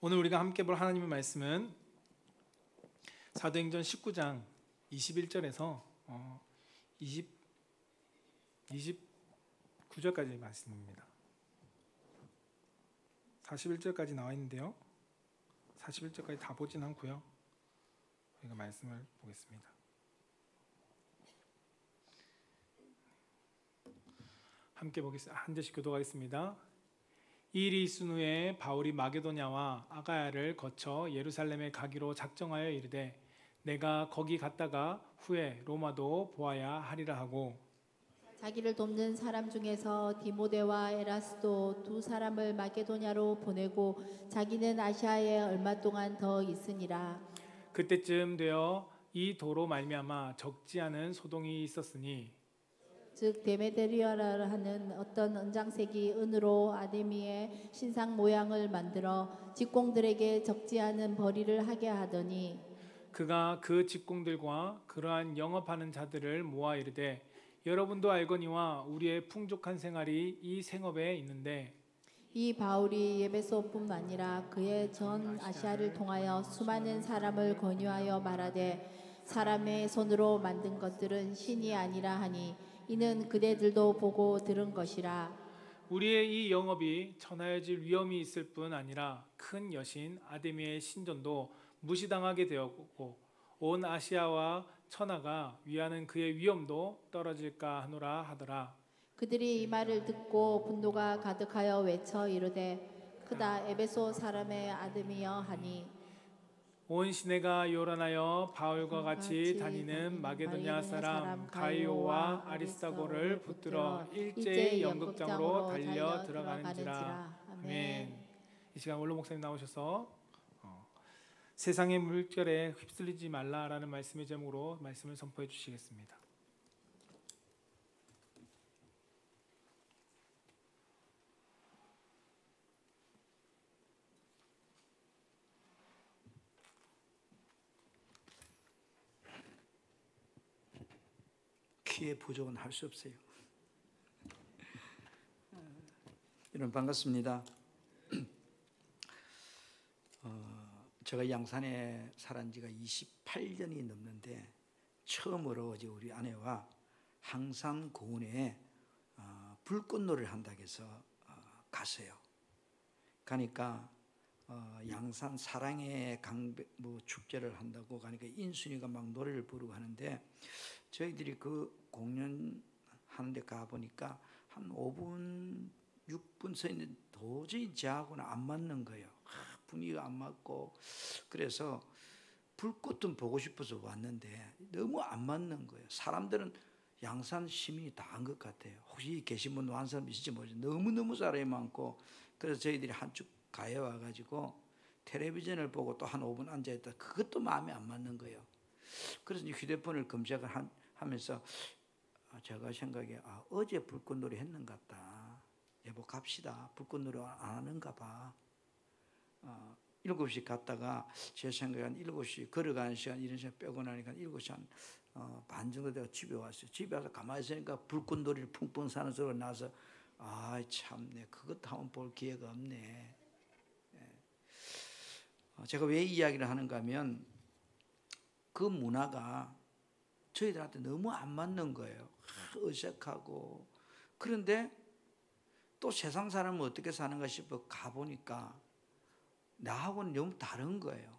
오늘 우리가 함께 볼 하나님의 말씀은 사도행전 19장 21절에서 29절까지 말씀입니다. 41절까지 나와 있는데요. 41절까지 다 보진 않고요. 우리가 말씀을 보겠습니다. 함께 보겠습니다. 한 절씩 교독하겠습니다. 이 일이 있은 후에 바울이 마게도냐와 아가야를 거쳐 예루살렘에 가기로 작정하여 이르되 내가 거기 갔다가 후에 로마도 보아야 하리라 하고, 자기를 돕는 사람 중에서 디모데와 에라스도 두 사람을 마게도냐로 보내고 자기는 아시아에 얼마 동안 더 있으니라. 그때쯤 되어 이 도로 말미암아 적지 않은 소동이 있었으니, 즉 데메데리아라 하는 어떤 은장색이 은으로 아데미의 신상 모양을 만들어 직공들에게 적지 않은 벌이를 하게 하더니, 그가 그 직공들과 그러한 영업하는 자들을 모아 이르되 여러분도 알거니와 우리의 풍족한 생활이 이 생업에 있는데, 이 바울이 에베소뿐 아니라 그의 전 아시아를 통하여 수많은 사람을 권유하여 말하되 사람의 손으로 만든 것들은 신이 아니라 하니 이는 그대들도 보고 들은 것이라. 우리의 이 영업이 천하여질 위험이 있을 뿐 아니라 큰 여신 아데미의 신전도 무시당하게 되었고 온 아시아와 천하가 위하는 그의 위엄도 떨어질까 하노라 하더라. 그들이 이 말을 듣고 분노가 가득하여 외쳐 이르되 크다 에베소 사람의 아데미여 하니, 온 시내가 요란하여 바울과 같이 다니는 마게도냐 사람 가이오와 아리스타고를 붙들어 일제히 연극장으로 달려 들어가는지라. 아멘. 이 시간 원로 목사님 나오셔서 세상의 물결에 휩쓸리지 말라라는 말씀의 제목으로 말씀을 선포해 주시겠습니다. 키의 부족은 할 수 없어요. 여러분 반갑습니다. 제가 양산에 살은 지가 28년이 넘는데 처음으로 어제 우리 아내와 항산 고운에 불꽃놀이를 한다고 해서 갔어요. 가니까 양산 사랑의 축제를 한다고 가니까 인순이가 막 노래를 부르고 하는데 저희들이 그 공연하는 데 가보니까 한 5분, 6분 서 있는데 도저히 저하고는 안 맞는 거예요. 분위기가 안 맞고 그래서 불꽃 좀 보고 싶어서 왔는데 너무 안 맞는 거예요. 사람들은 양산 시민이 다 한 것 같아요. 혹시 계신 분 아는 사람 있을지 모르겠어요. 너무너무 사람이 많고 그래서 저희들이 한쭉 가해 와가지고 텔레비전을 보고 또 한 5분 앉아있다. 그것도 마음에 안 맞는 거예요. 그래서 휴대폰을 검색을 하면서 제가 생각에 어제 불꽃놀이 했는 것 같다. 여보 갑시다. 불꽃놀이 안 하는가 봐. 7시 갔다가 제 생각에 한 7시 걸어가는 시간 이런 시간 빼고 나니까 7시 반 정도 되고 집에 왔어요. 집에 와서 가만히 있으니까 불꽃놀이를 풍풍 사는 소리가 나서 참네 그것도 한번 볼 기회가 없네. 제가 왜 이 이야기를 하는가 하면 그 문화가 저희들한테 너무 안 맞는 거예요. 어색하고. 그런데 또 세상 사람은 어떻게 사는가 싶어 가보니까 나하고는 너무 다른 거예요.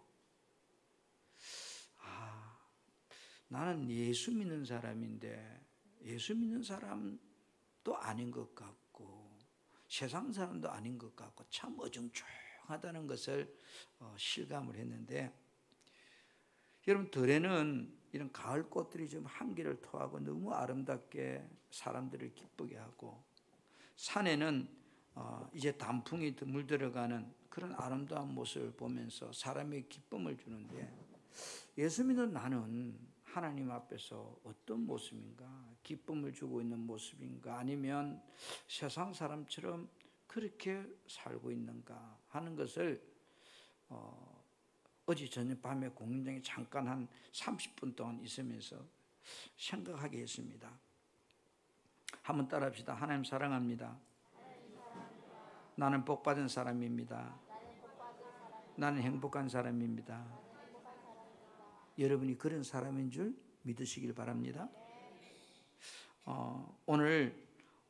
나는 예수 믿는 사람인데 예수 믿는 사람도 아닌 것 같고 세상 사람도 아닌 것 같고 참 어중충하다는 것을 실감을 했는데, 여러분 들에는 이런 가을 꽃들이 좀 향기를 토하고 너무 아름답게 사람들을 기쁘게 하고, 산에는 이제 단풍이 물들어가는 그런 아름다운 모습을 보면서 사람에게 기쁨을 주는데, 예수 믿는 나는 하나님 앞에서 어떤 모습인가? 기쁨을 주고 있는 모습인가? 아니면 세상 사람처럼 그렇게 살고 있는가 하는 것을 어제 저녁 밤에 공연장에 잠깐 한 30분 동안 있으면서 생각하게 했습니다. 한번 따라합시다. 하나님 사랑합니다. 나는 복받은 사람입니다. 나는 행복한 사람입니다. 여러분이 그런 사람인 줄 믿으시길 바랍니다. 오늘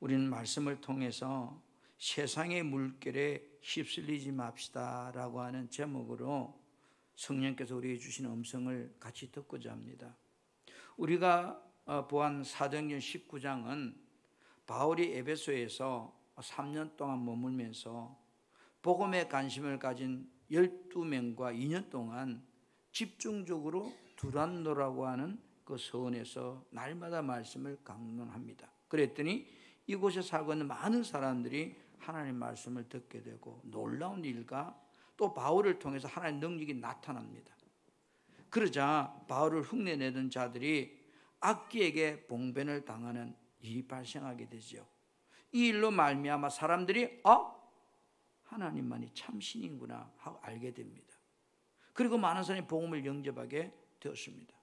우리는 말씀을 통해서 세상의 물결에 휩쓸리지 맙시다 라고 하는 제목으로 성령께서 우리에게 주신 음성을 같이 듣고자 합니다. 우리가 보한 사도행전 19장은 바울이 에베소에서 3년 동안 머물면서 복음에 관심을 가진 12명과 2년 동안 집중적으로 두란노라고 하는 그 서원에서 날마다 말씀을 강론합니다. 그랬더니 이곳에 살고 있는 많은 사람들이 하나님의 말씀을 듣게 되고 놀라운 일과 또 바울을 통해서 하나님의 능력이 나타납니다. 그러자 바울을 흉내내던 자들이 악귀에게 봉변을 당하는 일이 발생하게 되죠. 이 일로 말미암아 사람들이 하나님만이 참 신이구나 하고 알게 됩니다. 그리고 많은 사람이 복음을 영접하게 되었습니다.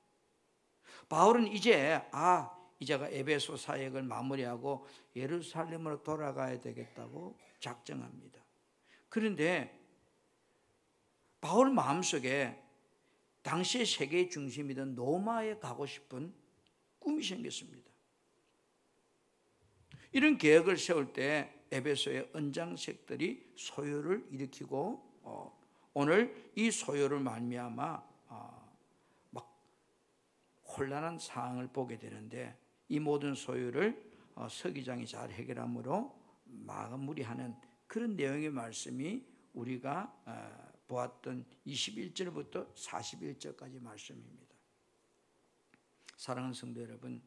바울은 이제가 에베소 사역을 마무리하고 예루살렘으로 돌아가야 되겠다고 작정합니다. 그런데 바울 마음속에 당시의 세계의 중심이던 로마에 가고 싶은 꿈이 생겼습니다. 이런 계획을 세울 때 에베소의 언장색들이 소요를 일으키고 오늘 이 소요를 말미암아 막 혼란한 상황을 보게 되는데 이 모든 소요를 서기장이 잘 해결함으로 마무리하는 그런 내용의 말씀이 우리가 보았던 21절부터 41절까지 말씀입니다. 사랑하는 성도 여러분,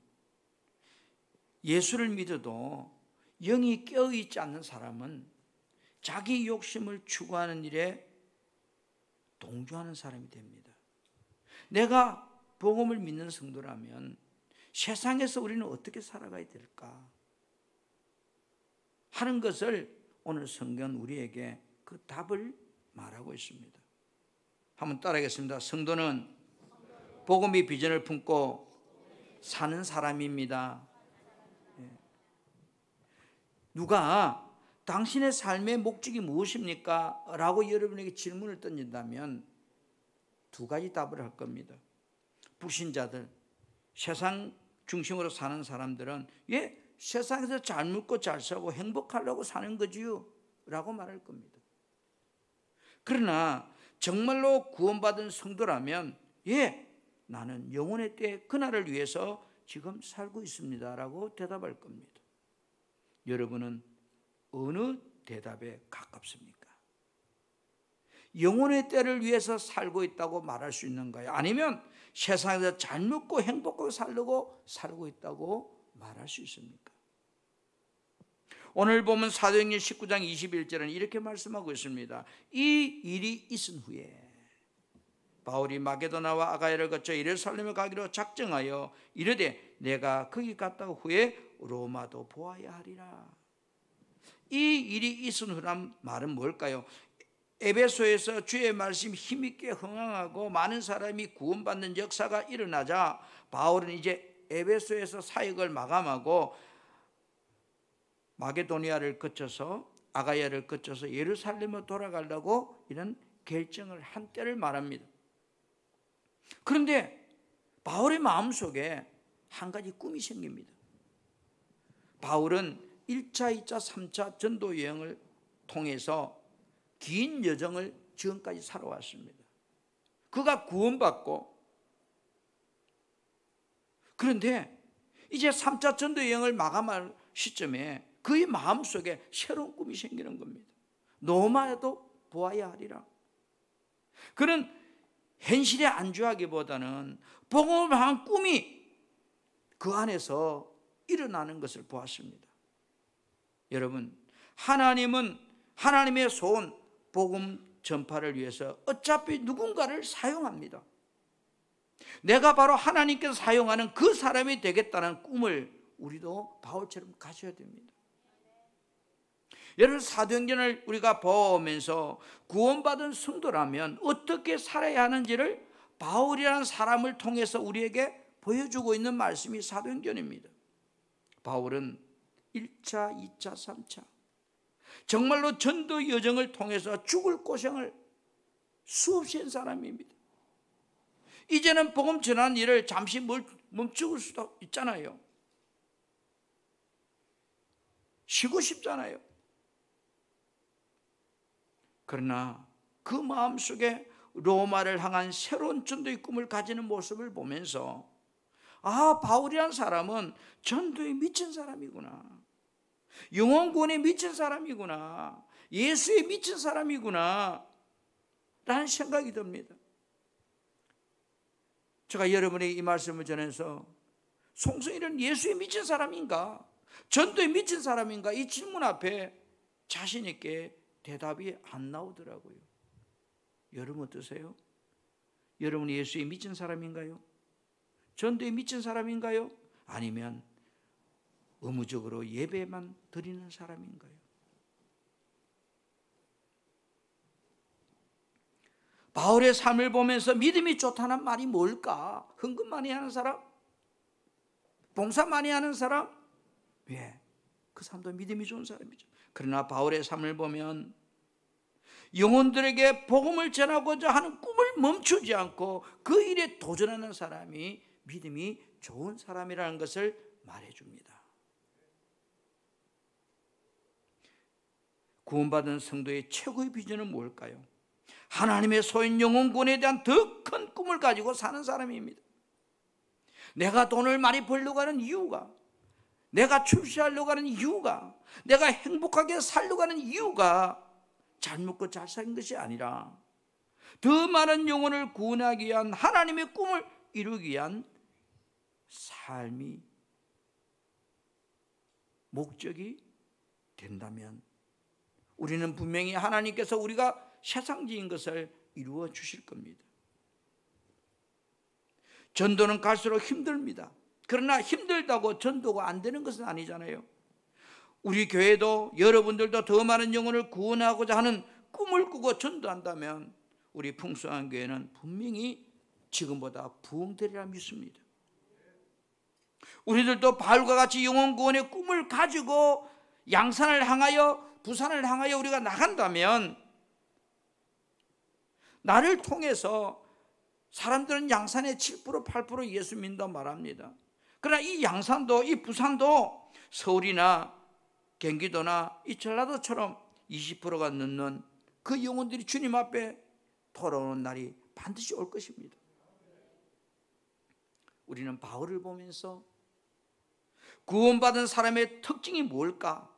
예수를 믿어도 영이 깨어있지 않는 사람은 자기 욕심을 추구하는 일에 동조하는 사람이 됩니다. 내가 복음을 믿는 성도라면 세상에서 우리는 어떻게 살아가야 될까 하는 것을 오늘 성경은 우리에게 그 답을 말하고 있습니다. 한번 따라하겠습니다. 성도는 복음의 비전을 품고 사는 사람입니다. 누가 당신의 삶의 목적이 무엇입니까? 라고 여러분에게 질문을 던진다면 두 가지 답을 할 겁니다. 불신자들, 세상 중심으로 사는 사람들은 세상에서 잘 먹고 잘 살고 행복하려고 사는 거지요 라고 말할 겁니다. 그러나 정말로 구원받은 성도라면 나는 영혼의 때 그날을 위해서 지금 살고 있습니다 라고 대답할 겁니다. 여러분은 어느 대답에 가깝습니까? 영혼의 때를 위해서 살고 있다고 말할 수 있는가요? 아니면 세상에서 잘 먹고 행복하게 살고 있다고 말할 수 있습니까? 오늘 보면 사도행전 19장 21절은 이렇게 말씀하고 있습니다. 이 일이 있은 후에 바울이 마게도나와 아가야를 거쳐 예루살렘에 가기로 작정하여 이르되 내가 거기 갔다 후에 로마도 보아야 하리라. 이 일이 있은 후란 말은 뭘까요? 에베소에서 주의 말씀 힘있게 흥황하고 많은 사람이 구원받는 역사가 일어나자 바울은 이제 에베소에서 사역을 마감하고 마게도니아를 거쳐서 아가야를 거쳐서 예루살렘으로 돌아가려고 이런 결정을 한 때를 말합니다. 그런데 바울의 마음속에 한 가지 꿈이 생깁니다. 바울은 1차, 2차, 3차 전도 여행을 통해서 긴 여정을 지금까지 살아왔습니다. 그가 구원받고 그런데 이제 3차 전도 여행을 마감할 시점에 그의 마음속에 새로운 꿈이 생기는 겁니다. 로마에도 보아야 하리라. 그는 현실에 안주하기보다는 복음을 향한 꿈이 그 안에서 일어나는 것을 보았습니다. 여러분, 하나님은 하나님의 소원 복음 전파를 위해서 어차피 누군가를 사용합니다. 내가 바로 하나님께서 사용하는 그 사람이 되겠다는 꿈을 우리도 바울처럼 가져야 됩니다. 여러분, 사도행전을 우리가 보면서 구원받은 성도라면 어떻게 살아야 하는지를 바울이라는 사람을 통해서 우리에게 보여주고 있는 말씀이 사도행전입니다. 바울은 1차, 2차, 3차 정말로 전도 여정을 통해서 죽을 고생을 수없이 한 사람입니다. 이제는 복음 전하는 일을 잠시 멈출 수도 있잖아요. 쉬고 싶잖아요. 그러나 그 마음속에 로마를 향한 새로운 전도의 꿈을 가지는 모습을 보면서 아, 바울이란 사람은 전도에 미친 사람이구나. 영혼 구원에 미친 사람이구나. 예수에 미친 사람이구나 라는 생각이 듭니다. 제가 여러분에게 이 말씀을 전해서 송승일은 예수에 미친 사람인가? 전도에 미친 사람인가? 이 질문 앞에 자신 있게 대답이 안 나오더라고요. 여러분 어떠세요? 여러분이 예수에 미친 사람인가요? 전도에 미친 사람인가요? 아니면 의무적으로 예배만 드리는 사람인가요? 바울의 삶을 보면서 믿음이 좋다는 말이 뭘까? 헌금 많이 하는 사람? 봉사 많이 하는 사람? 예, 그 사람도 믿음이 좋은 사람이죠. 그러나 바울의 삶을 보면 영혼들에게 복음을 전하고자 하는 꿈을 멈추지 않고 그 일에 도전하는 사람이 믿음이 좋은 사람이라는 것을 말해줍니다. 구원받은 성도의 최고의 비전은 뭘까요? 하나님의 소인 영혼 구원에 대한 더 큰 꿈을 가지고 사는 사람입니다. 내가 돈을 많이 벌려고 하는 이유가, 내가 출세하려고 하는 이유가, 내가 행복하게 살려고 하는 이유가 잘 먹고 잘 사는 것이 아니라 더 많은 영혼을 구원하기 위한 하나님의 꿈을 이루기 위한 삶이 목적이 된다면 우리는 분명히 하나님께서 우리가 세상적인 것을 이루어 주실 겁니다. 전도는 갈수록 힘듭니다. 그러나 힘들다고 전도가 안 되는 것은 아니잖아요. 우리 교회도 여러분들도 더 많은 영혼을 구원하고자 하는 꿈을 꾸고 전도한다면 우리 풍성한 교회는 분명히 지금보다 부흥되리라 믿습니다. 우리들도 바울과 같이 영혼 구원의 꿈을 가지고 양산을 향하여, 부산을 향하여 우리가 나간다면 나를 통해서 사람들은 양산의 7%, 8% 예수 믿는다고 말합니다. 그러나 이 양산도, 이 부산도 서울이나 경기도나 이 전라도처럼 20%가 넘는 그 영혼들이 주님 앞에 돌아오는 날이 반드시 올 것입니다. 우리는 바울을 보면서 구원받은 사람의 특징이 뭘까?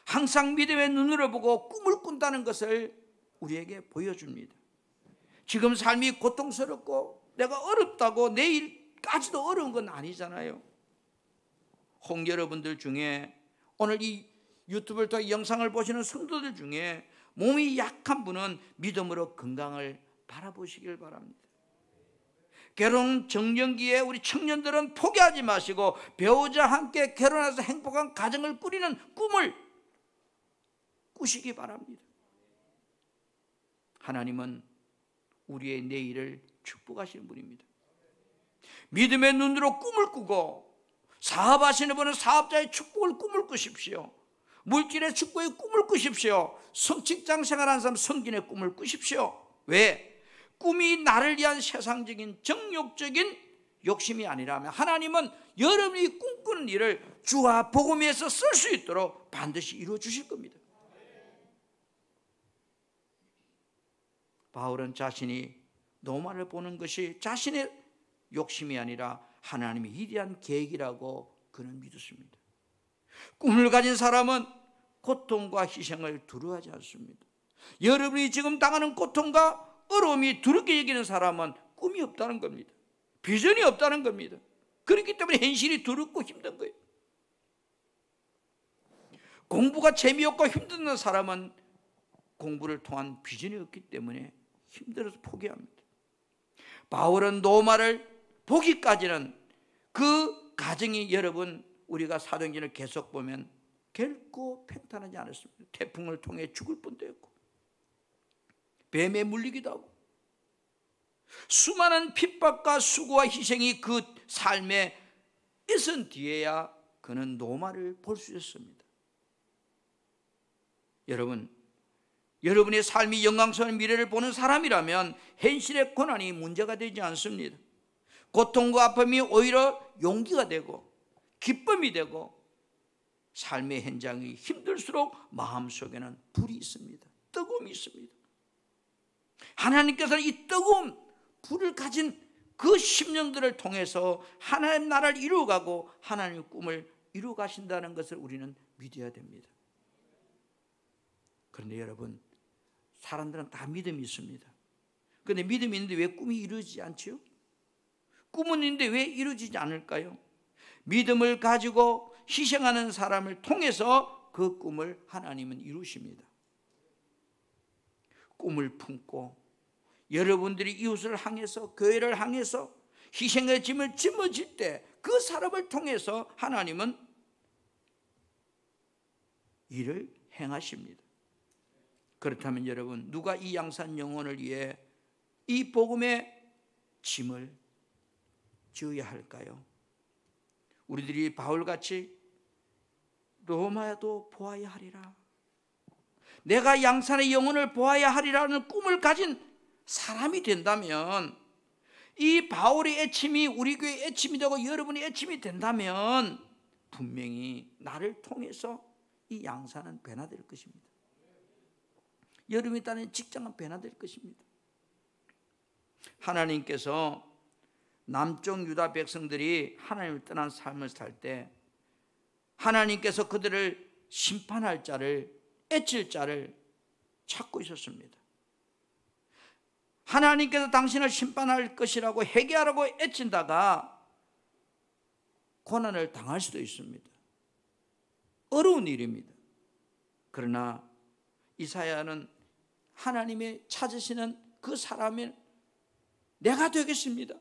항상 믿음의 눈으로 보고 꿈을 꾼다는 것을 우리에게 보여줍니다. 지금 삶이 고통스럽고 내가 어렵다고 내일까지도 어려운 건 아니잖아요. 홍 여러분들 중에 오늘 이 유튜브를 통해 영상을 보시는 성도들 중에 몸이 약한 분은 믿음으로 건강을 바라보시길 바랍니다. 결혼 정년기에 우리 청년들은 포기하지 마시고 배우자와 함께 결혼해서 행복한 가정을 꾸리는 꿈을 꾸시기 바랍니다. 하나님은 우리의 내일을 축복하시는 분입니다. 믿음의 눈으로 꿈을 꾸고 사업하시는 분은 사업자의 축복을 꿈을 꾸십시오. 물질의 축복의 꿈을 꾸십시오. 직장 생활하는 사람 성진의 꿈을 꾸십시오. 왜? 꿈이 나를 위한 세상적인 정욕적인 욕심이 아니라면 하나님은 여러분이 꿈꾸는 일을 주와 복음 위해서 쓸 수 있도록 반드시 이루어 주실 겁니다. 바울은 자신이 노마를 보는 것이 자신의 욕심이 아니라 하나님의 위대한 계획이라고 그는 믿었습니다. 꿈을 가진 사람은 고통과 희생을 두려워하지 않습니다. 여러분이 지금 당하는 고통과 어려움이 두렵게 여기는 사람은 꿈이 없다는 겁니다. 비전이 없다는 겁니다. 그렇기 때문에 현실이 두렵고 힘든 거예요. 공부가 재미없고 힘든 사람은 공부를 통한 비전이 없기 때문에 힘들어서 포기합니다. 바울은 노마를 보기까지는 그 과정이 여러분 우리가 사도행전을 계속 보면 결코 평탄하지 않았습니다. 태풍을 통해 죽을 뻔도 했고 뱀에 물리기도 하고 수많은 핍박과 수고와 희생이 그 삶에 있은 뒤에야 그는 노마를 볼 수 있었습니다. 여러분 여러분의 삶이 영광스러운 미래를 보는 사람이라면 현실의 고난이 문제가 되지 않습니다. 고통과 아픔이 오히려 용기가 되고 기쁨이 되고, 삶의 현장이 힘들수록 마음속에는 불이 있습니다. 뜨거움이 있습니다. 하나님께서는 이 뜨거운 불을 가진 그 심령들을 통해서 하나님 나라를 이루어가고 하나님의 꿈을 이루어가신다는 것을 우리는 믿어야 됩니다. 그런데 여러분, 사람들은 다 믿음이 있습니다. 그런데 믿음이 있는데 왜 꿈이 이루어지지 않지요? 꿈은 있는데 왜 이루어지지 않을까요? 믿음을 가지고 희생하는 사람을 통해서 그 꿈을 하나님은 이루십니다. 꿈을 품고 여러분들이 이웃을 향해서, 교회를 향해서 희생의 짐을 짊어질 때 그 사람을 통해서 하나님은 일을 행하십니다. 그렇다면 여러분, 누가 이 양산 영혼을 위해 이 복음의 짐을 지어야 할까요? 우리들이 바울같이 로마도 보아야 하리라, 내가 양산의 영혼을 보아야 하리라는 꿈을 가진 사람이 된다면, 이 바울의 애침이 우리 교회의 애침이 되고 여러분의 애침이 된다면 분명히 나를 통해서 이 양산은 변화될 것입니다. 여러분이 따는 직장은 변화될 것입니다. 하나님께서 남쪽 유다 백성들이 하나님을 떠난 삶을 살 때 하나님께서 그들을 심판할 자를, 애칠 자를 찾고 있었습니다. 하나님께서 당신을 심판할 것이라고 회개하라고 애친다가 고난을 당할 수도 있습니다. 어려운 일입니다. 그러나 이사야는 하나님의 찾으시는 그 사람이 내가 되겠습니다.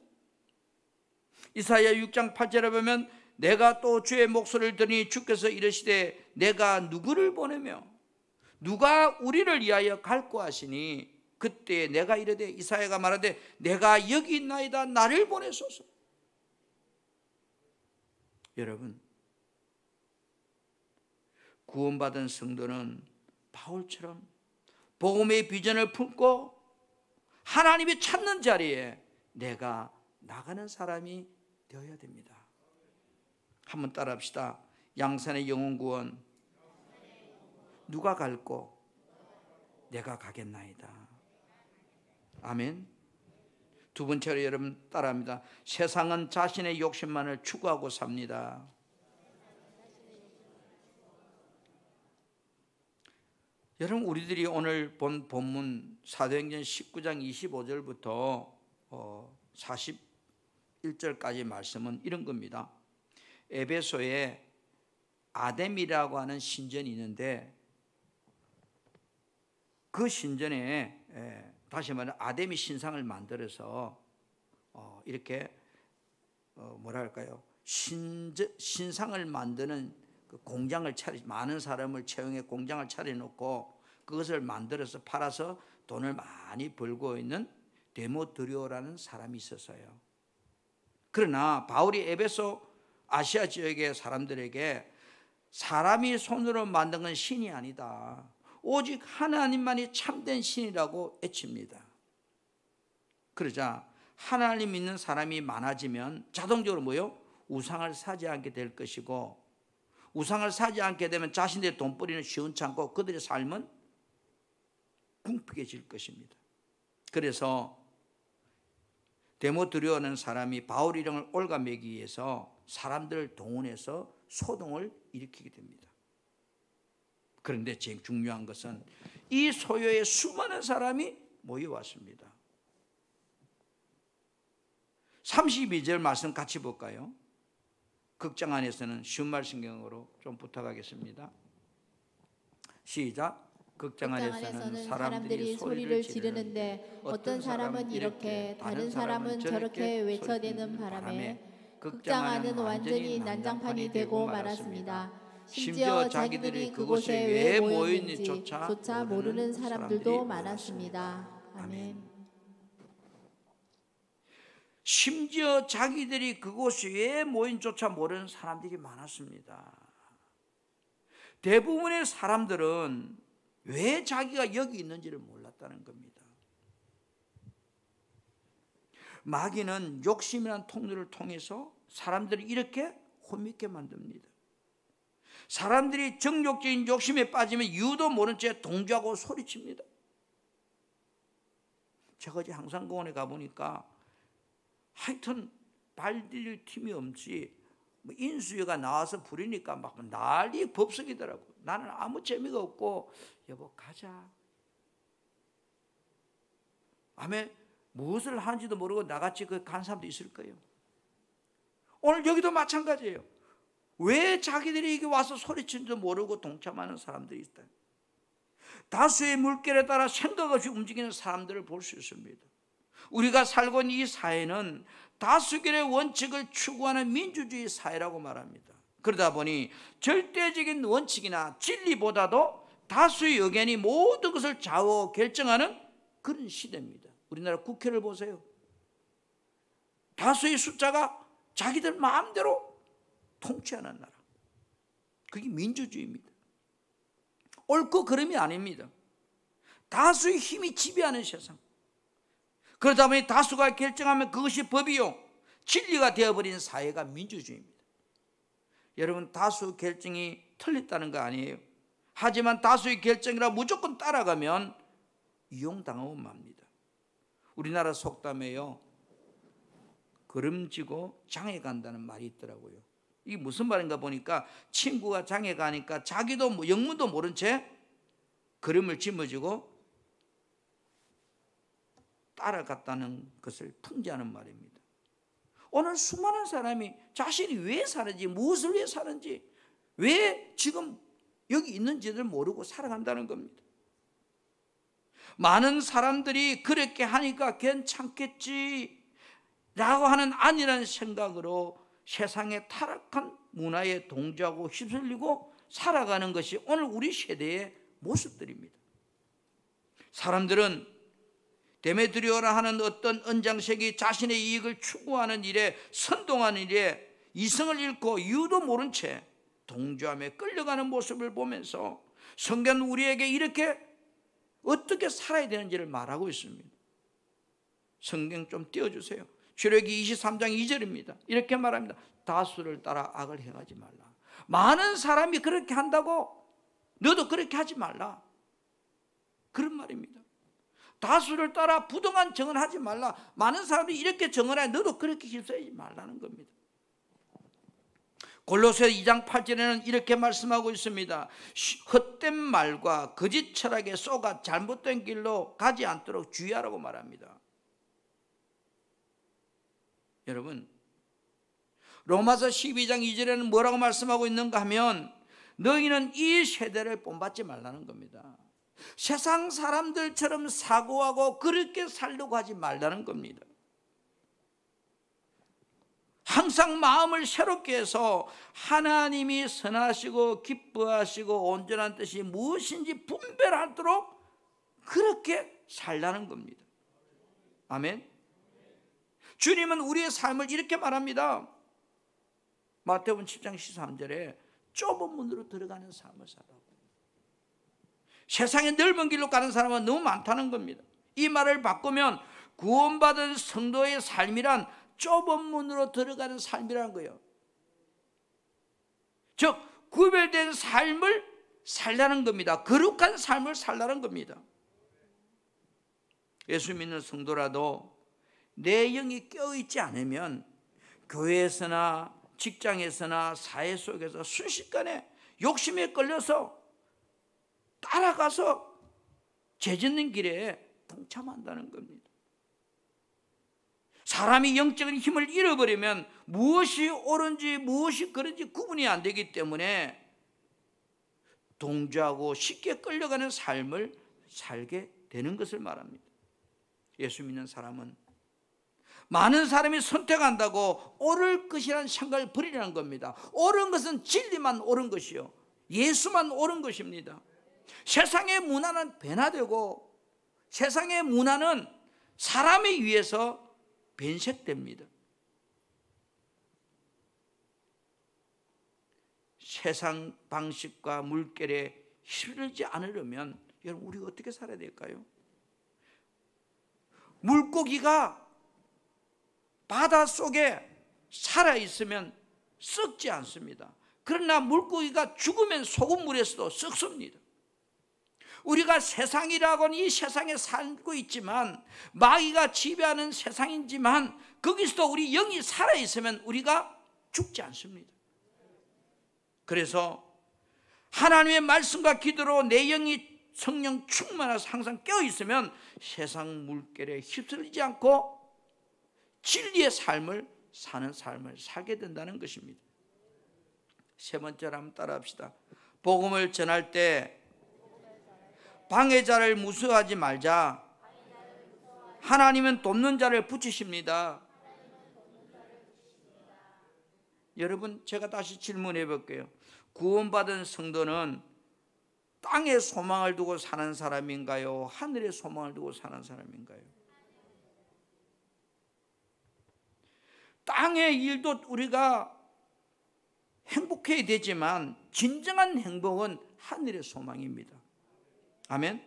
이사야 6장 8절에 보면 내가 또 주의 목소리를 들으니 주께서 이르시되 내가 누구를 보내며 누가 우리를 위하여 갈고 하시니 그때 내가 이르되, 이사야가 말하되 내가 여기 있나이다, 나를 보내소서. 여러분, 구원받은 성도는 바울처럼 복음의 비전을 품고 하나님이 찾는 자리에 내가 나가는 사람이 되어야 됩니다. 한번 따라합시다. 양산의 영혼 구원, 누가 갈고 내가 가겠나이다. 아멘. 두 번째로 여러분 따라합니다. 세상은 자신의 욕심만을 추구하고 삽니다. 여러분, 우리들이 오늘 본 본문 사도행전 19장 25절부터 41절까지 말씀은 이런 겁니다. 에베소에 아뎀이라고 하는 신전이 있는데, 그 신전에 다시 말하면 아뎀이 신상을 만들어서 이렇게 뭐랄까요, 신상을 만드는 그 공장을 많은 사람을 채용해 공장을 차려놓고 그것을 만들어서 팔아서 돈을 많이 벌고 있는 데모드리오라는 사람이 있었어요. 그러나 바울이 에베소 아시아 지역의 사람들에게 사람이 손으로 만든 건 신이 아니다, 오직 하나님만이 참된 신이라고 외칩니다. 그러자 하나님 믿는 사람이 많아지면 자동적으로 뭐요? 우상을 사지 않게 될 것이고, 우상을 사지 않게 되면 자신들의 돈벌이는 시원찮고 그들의 삶은 궁핍해질 것입니다. 그래서 데모드리오라는 사람이 바울 이름을 올가매기 위해서 사람들을 동원해서 소동을 일으키게 됩니다. 그런데 제일 중요한 것은 이 소요에 수많은 사람이 모여왔습니다. 32절 말씀 같이 볼까요? 극장 안에서는 쉬운 말씀경으로 좀 부탁하겠습니다. 시작. 극장 안에서는 사람들이 소리를 지르는데 어떤 사람은 이렇게 다른 사람은 저렇게 외쳐대는 바람에 극장 안은 완전히 난장판이 되고 말았습니다. 심지어 자기들이 그곳에 왜 모였는지조차 모르는 사람들도 많았습니다. 아멘. 심지어 자기들이 그곳에 왜 모인조차 모르는 사람들이 많았습니다. 대부분의 사람들은 왜 자기가 여기 있는지를 몰랐다는 겁니다. 마귀는 욕심이라는 통로를 통해서 사람들을 이렇게 혼미케 만듭니다. 사람들이 정욕적인 욕심에 빠지면 이유도 모른 채 동조하고 소리칩니다. 제가 어제 항상공원에 가보니까 하여튼 발디딜 틈이 없이 인수위가 나와서 부리니까 막 난리 법석이더라고. 나는 아무 재미가 없고 여보 가자. 아멘. 무엇을 하는지도 모르고 나같이 간 사람도 있을 거예요. 오늘 여기도 마찬가지예요. 왜 자기들이 이게 와서 소리치는지도 모르고 동참하는 사람들이 있다. 다수의 물결에 따라 생각 없이 움직이는 사람들을 볼 수 있습니다. 우리가 살고 있는 이 사회는 다수결의 원칙을 추구하는 민주주의 사회라고 말합니다. 그러다 보니 절대적인 원칙이나 진리보다도 다수의 의견이 모든 것을 좌우 결정하는 그런 시대입니다. 우리나라 국회를 보세요. 다수의 숫자가 자기들 마음대로 통치하는 나라. 그게 민주주의입니다. 옳고 그름이 아닙니다. 다수의 힘이 지배하는 세상. 그러다 보니 다수가 결정하면 그것이 법이요 진리가 되어버린 사회가 민주주의입니다. 여러분, 다수 결정이 틀렸다는 거 아니에요. 하지만 다수의 결정이라 무조건 따라가면 이용당하면 맙니다. 우리나라 속담에요, 걸음지고 장에 간다는 말이 있더라고요. 이게 무슨 말인가 보니까 친구가 장에 가니까 자기도 영문도 모른 채 걸음을 짊어지고 따라갔다는 것을 풍자하는 말입니다. 오늘 수많은 사람이 자신이 왜 사는지, 무엇을 위해 사는지, 왜 지금 여기 있는지를 모르고 살아간다는 겁니다. 많은 사람들이 그렇게 하니까 괜찮겠지 라고 하는 아니라는 생각으로 세상의 타락한 문화에 동조하고 휩쓸리고 살아가는 것이 오늘 우리 세대의 모습들입니다. 사람들은 데메드리오라 하는 어떤 은장색이 자신의 이익을 추구하는 일에, 선동하는 일에 이성을 잃고 이유도 모른 채 동조함에 끌려가는 모습을 보면서 성경은 우리에게 이렇게 어떻게 살아야 되는지를 말하고 있습니다. 성경 좀 띄워주세요. 출애굽기 23장 2절입니다. 이렇게 말합니다. 다수를 따라 악을 행하지 말라. 많은 사람이 그렇게 한다고 너도 그렇게 하지 말라. 그런 말입니다. 다수를 따라 부동한 정을 하지 말라. 많은 사람들이 이렇게 정을 해 너도 그렇게 힘쓰지 말라는 겁니다. 골로새 2장 8절에는 이렇게 말씀하고 있습니다. 헛된 말과 거짓 철학에 쏘가 잘못된 길로 가지 않도록 주의하라고 말합니다. 여러분, 로마서 12장 2절에는 뭐라고 말씀하고 있는가 하면 너희는 이 세대를 본받지 말라는 겁니다. 세상 사람들처럼 사고하고 그렇게 살려고 하지 말라는 겁니다. 항상 마음을 새롭게 해서 하나님이 선하시고 기뻐하시고 온전한 뜻이 무엇인지 분별하도록 그렇게 살라는 겁니다. 아멘. 주님은 우리의 삶을 이렇게 말합니다. 마태복음 7장 13절에 좁은 문으로 들어가는 삶을 살라고. 세상의 넓은 길로 가는 사람은 너무 많다는 겁니다. 이 말을 바꾸면 구원받은 성도의 삶이란 좁은 문으로 들어가는 삶이라는 거예요. 즉 구별된 삶을 살라는 겁니다. 거룩한 삶을 살라는 겁니다. 예수 믿는 성도라도 내 영이 깨어있지 않으면 교회에서나 직장에서나 사회 속에서 순식간에 욕심에 끌려서 따라가서 죄짓는 길에 동참한다는 겁니다. 사람이 영적인 힘을 잃어버리면 무엇이 옳은지 무엇이 그른지 구분이 안 되기 때문에 동조하고 쉽게 끌려가는 삶을 살게 되는 것을 말합니다. 예수 믿는 사람은 많은 사람이 선택한다고 옳을 것이라는 생각을 버리라는 겁니다. 옳은 것은 진리만 옳은 것이요 예수만 옳은 것입니다. 세상의 문화는 변화되고 세상의 문화는 사람에 의해서 변색됩니다. 세상 방식과 물결에 휩쓸리지 않으려면 여러분, 우리가 어떻게 살아야 될까요? 물고기가 바닷속에 살아있으면 썩지 않습니다. 그러나 물고기가 죽으면 소금물에서도 썩습니다. 우리가 세상이라고는 이 세상에 살고 있지만, 마귀가 지배하는 세상이지만 거기서도 우리 영이 살아있으면 우리가 죽지 않습니다. 그래서 하나님의 말씀과 기도로 내 영이 성령 충만해서 항상 깨어있으면 세상 물결에 휩쓸리지 않고 진리의 삶을 사는 삶을 살게 된다는 것입니다. 세 번째로 한번 따라합시다. 복음을 전할 때 방해자를 무서워하지 말자. 하나님은 돕는 자를 붙이십니다. 여러분, 제가 다시 질문해 볼게요. 구원받은 성도는 땅에 소망을 두고 사는 사람인가요? 하늘에 소망을 두고 사는 사람인가요? 땅의 일도 우리가 행복해야 되지만 진정한 행복은 하늘의 소망입니다. 아멘.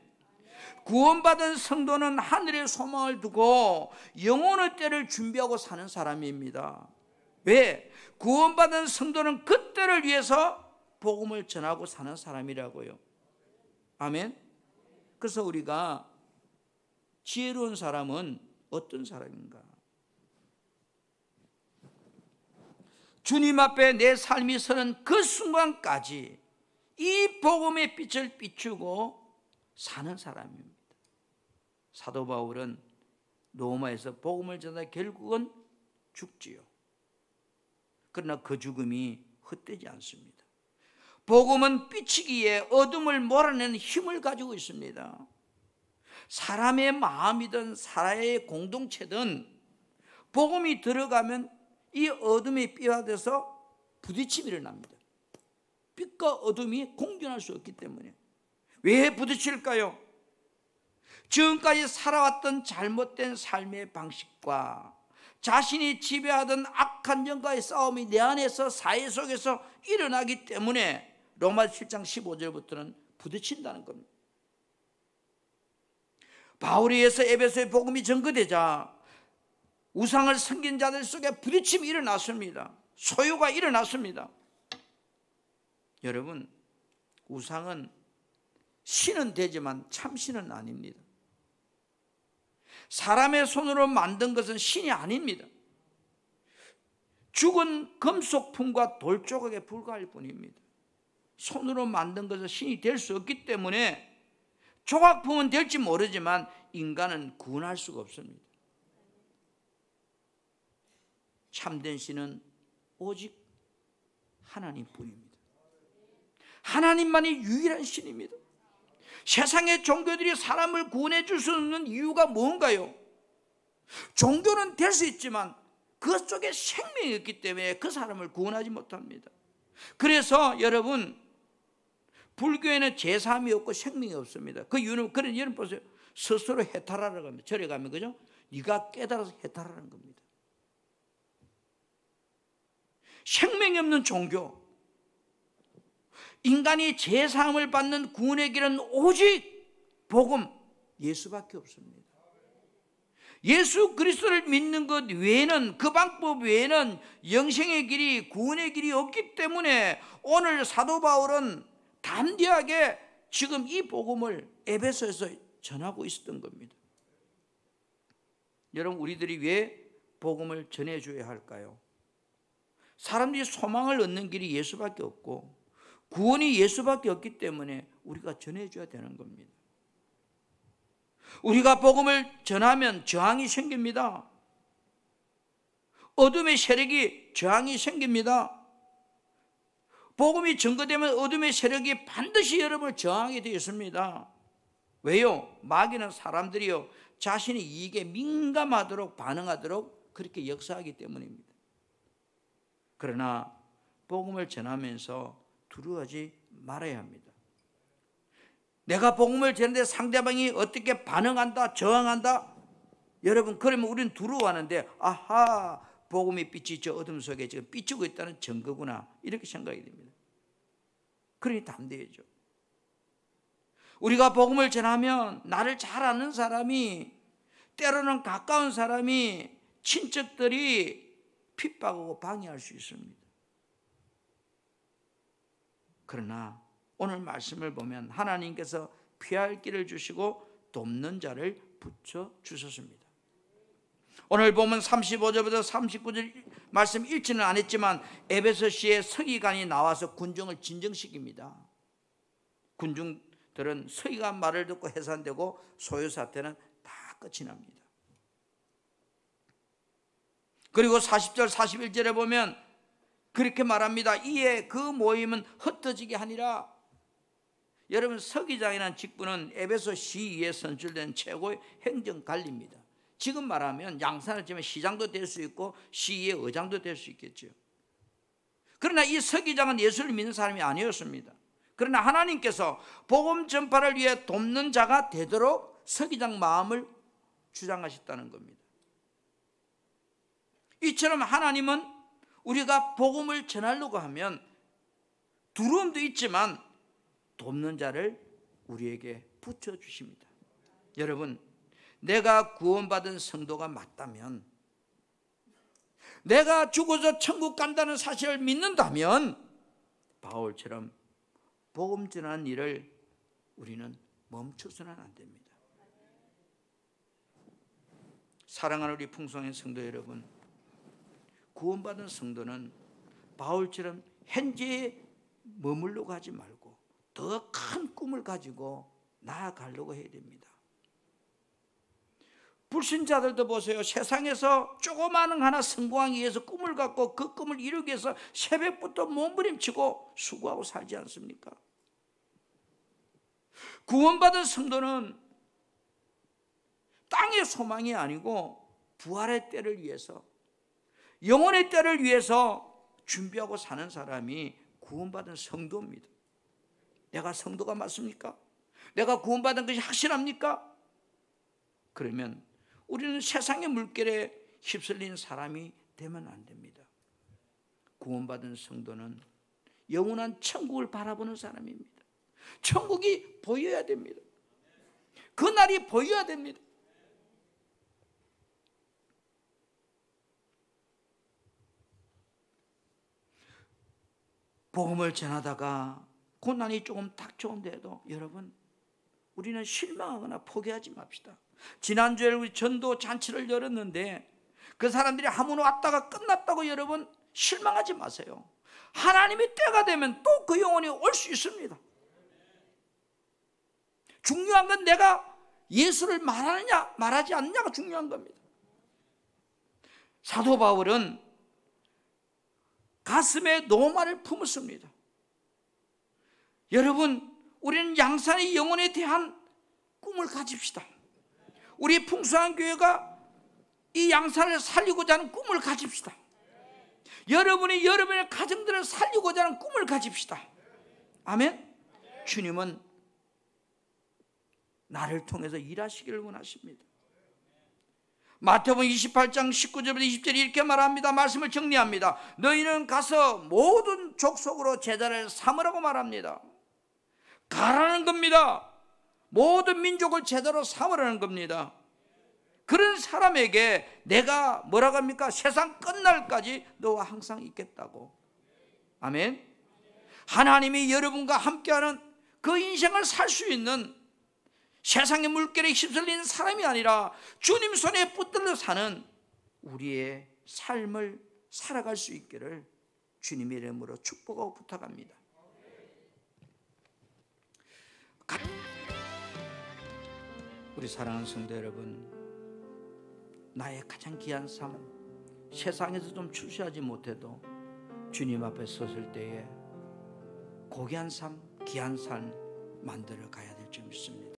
구원받은 성도는 하늘의 소망을 두고 영혼의 때를 준비하고 사는 사람입니다. 왜? 구원받은 성도는 그 때를 위해서 복음을 전하고 사는 사람이라고요. 아멘. 그래서 우리가 지혜로운 사람은 어떤 사람인가? 주님 앞에 내 삶이 서는 그 순간까지 이 복음의 빛을 비추고 사는 사람입니다. 사도 바울은 로마에서 복음을 전하다 결국은 죽지요. 그러나 그 죽음이 헛되지 않습니다. 복음은 비치기에 어둠을 몰아내는 힘을 가지고 있습니다. 사람의 마음이든 사회의 공동체든 복음이 들어가면 이 어둠이 삐화돼서 부딪힘이 일어납니다. 빛과 어둠이 공존할 수 없기 때문에. 왜 부딪힐까요? 지금까지 살아왔던 잘못된 삶의 방식과 자신이 지배하던 악한 영과의 싸움이 내 안에서 사회 속에서 일어나기 때문에 로마서 7장 15절부터는 부딪힌다는 겁니다. 바울에 의해서 에베소의 복음이 전거되자 우상을 섬긴 자들 속에 부딪힘이 일어났습니다. 소요가 일어났습니다. 여러분, 우상은 신은 되지만 참신은 아닙니다. 사람의 손으로 만든 것은 신이 아닙니다. 죽은 금속품과 돌조각에 불과할 뿐입니다. 손으로 만든 것은 신이 될 수 없기 때문에 조각품은 될지 모르지만 인간은 구원할 수가 없습니다. 참된 신은 오직 하나님뿐입니다. 하나님만이 유일한 신입니다. 세상의 종교들이 사람을 구원해 줄 수 없는 이유가 뭔가요? 종교는 될 수 있지만 그 속에 생명이 있기 때문에 그 사람을 구원하지 못합니다. 그래서 여러분, 불교에는 제삼이 없고 생명이 없습니다. 그 이유는, 그런 이유는 보세요. 스스로 해탈하라고 합니다. 절에 가면, 그죠? 네가 깨달아서 해탈하라는 겁니다. 생명이 없는 종교, 인간이 제사함을 받는 구원의 길은 오직 복음, 예수밖에 없습니다. 예수 그리스도를 믿는 것 외에는, 그 방법 외에는 영생의 길이, 구원의 길이 없기 때문에 오늘 사도 바울은 담대하게 지금 이 복음을 에베소에서 전하고 있었던 겁니다. 여러분, 우리들이 왜 복음을 전해줘야 할까요? 사람들이 소망을 얻는 길이 예수밖에 없고 구원이 예수밖에 없기 때문에 우리가 전해줘야 되는 겁니다. 우리가 복음을 전하면 저항이 생깁니다. 어둠의 세력이 저항이 생깁니다. 복음이 전거되면 어둠의 세력이 반드시 여러분을 저항하게 되어 있습니다. 왜요? 마귀는 사람들이요, 자신의 이익에 민감하도록 반응하도록 그렇게 역사하기 때문입니다. 그러나 복음을 전하면서 두려워하지 말아야 합니다. 내가 복음을 전하는데 상대방이 어떻게 반응한다, 저항한다, 여러분, 그러면 우리는 두려워하는데, 아하, 복음의 빛이 저 어둠 속에 지금 비추고 있다는 증거구나, 이렇게 생각이 됩니다. 그러니 담대해져. 우리가 복음을 전하면 나를 잘 아는 사람이, 때로는 가까운 사람이, 친척들이 핍박하고 방해할 수 있습니다. 그러나 오늘 말씀을 보면 하나님께서 피할 길을 주시고 돕는 자를 붙여주셨습니다. 오늘 보면 35절부터 39절 말씀 읽지는 않았지만 에베소시의 서기관이 나와서 군중을 진정시킵니다. 군중들은 서기관 말을 듣고 해산되고 소요사태는 다 끝이 납니다. 그리고 40절 41절에 보면 그렇게 말합니다. 이에 그 모임은 흩어지게 하니라. 여러분, 서기장이라는 직분은 에베소 시위에 선출된 최고의 행정관리입니다. 지금 말하면 양산을 치면 시장도 될 수 있고 시위의 의장도 될 수 있겠죠. 그러나 이 서기장은 예수를 믿는 사람이 아니었습니다. 그러나 하나님께서 복음 전파를 위해 돕는 자가 되도록 서기장 마음을 주장하셨다는 겁니다. 이처럼 하나님은 우리가 복음을 전하려고 하면 두려움도 있지만 돕는 자를 우리에게 붙여주십니다. 여러분, 내가 구원받은 성도가 맞다면, 내가 죽어서 천국 간다는 사실을 믿는다면 바울처럼 복음 전하는 일을 우리는 멈춰서는 안 됩니다. 사랑하는 우리 풍성한 성도 여러분, 구원받은 성도는 바울처럼 현재에 머물려고 하지 말고 더 큰 꿈을 가지고 나아가려고 해야 됩니다. 불신자들도 보세요. 세상에서 조그마한 하나 성공하기 위해서 꿈을 갖고 그 꿈을 이루기 위해서 새벽부터 몸부림치고 수고하고 살지 않습니까? 구원받은 성도는 땅의 소망이 아니고 부활의 때를 위해서, 영혼의 때를 위해서 준비하고 사는 사람이 구원받은 성도입니다. 내가 성도가 맞습니까? 내가 구원받은 것이 확실합니까? 그러면 우리는 세상의 물결에 휩쓸린 사람이 되면 안 됩니다. 구원받은 성도는 영원한 천국을 바라보는 사람입니다. 천국이 보여야 됩니다. 그 날이 보여야 됩니다. 복음을 전하다가 고난이 조금 닥쳐온데도 여러분, 우리는 실망하거나 포기하지 맙시다. 지난주에 우리 전도 잔치를 열었는데 그 사람들이 한번 왔다가 끝났다고 여러분 실망하지 마세요. 하나님의 때가 되면 또 그 영혼이 올 수 있습니다. 중요한 건 내가 예수를 말하느냐 말하지 않느냐가 중요한 겁니다. 사도 바울은 가슴에 노마를 품었습니다. 여러분, 우리는 양산의 영혼에 대한 꿈을 가집시다. 우리 풍성한 교회가 이 양산을 살리고자 하는 꿈을 가집시다. 여러분이 여러분의 가정들을 살리고자 하는 꿈을 가집시다. 아멘. 주님은 나를 통해서 일하시기를 원하십니다. 마태복음 28장 19절부터 20절에 이렇게 말합니다. 말씀을 정리합니다. 너희는 가서 모든 족속으로 제자를 삼으라고 말합니다. 가라는 겁니다. 모든 민족을 제자로 삼으라는 겁니다. 그런 사람에게 내가 뭐라고 합니까? 세상 끝날까지 너와 항상 있겠다고. 아멘. 하나님이 여러분과 함께하는 그 인생을 살 수 있는, 세상의 물결에 휩쓸리는 사람이 아니라 주님 손에 붙들려 사는 우리의 삶을 살아갈 수 있기를 주님의 이름으로 축복하고 부탁합니다. 우리 사랑하는 성도 여러분, 나의 가장 귀한 삶, 세상에서 좀 출세하지 못해도 주님 앞에 섰을 때에 고귀한 삶, 귀한 삶 만들어 가야 될 줄 믿습니다.